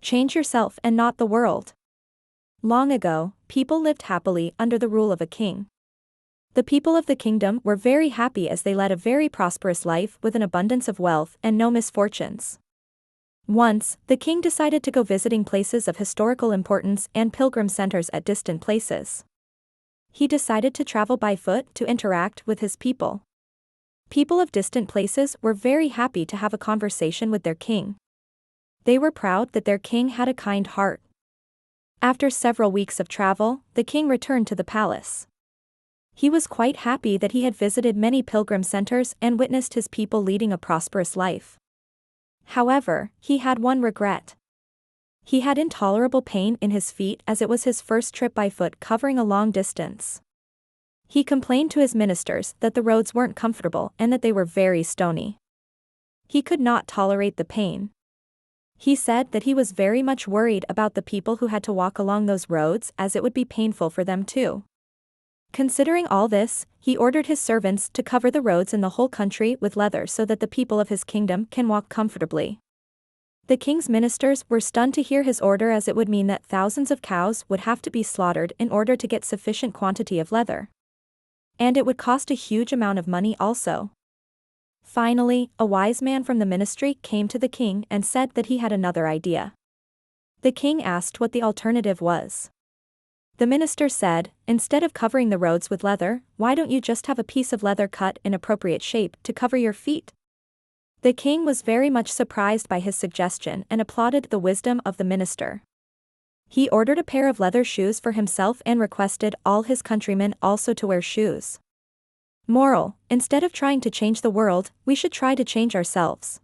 Change yourself and not the world. Long ago, people lived happily under the rule of a king. The people of the kingdom were very happy as they led a very prosperous life with an abundance of wealth and no misfortunes. Once, the king decided to go visiting places of historical importance and pilgrim centers at distant places. He decided to travel by foot to interact with his people. People of distant places were very happy to have a conversation with their king. They were proud that their king had a kind heart. After several weeks of travel, the king returned to the palace. He was quite happy that he had visited many pilgrim centers and witnessed his people leading a prosperous life. However, he had one regret. He had intolerable pain in his feet as it was his first trip by foot covering a long distance. He complained to his ministers that the roads weren't comfortable and that they were very stony. He could not tolerate the pain. He said that he was very much worried about the people who had to walk along those roads as it would be painful for them too. Considering all this, he ordered his servants to cover the roads in the whole country with leather so that the people of his kingdom can walk comfortably. The king's ministers were stunned to hear his order as it would mean that thousands of cows would have to be slaughtered in order to get sufficient quantity of leather. And it would cost a huge amount of money also. Finally, a wise man from the ministry came to the king and said that he had another idea. The king asked what the alternative was. The minister said, instead of covering the roads with leather, why don't you just have a piece of leather cut in appropriate shape to cover your feet? The king was very much surprised by his suggestion and applauded the wisdom of the minister. He ordered a pair of leather shoes for himself and requested all his countrymen also to wear shoes. Moral: instead of trying to change the world, we should try to change ourselves.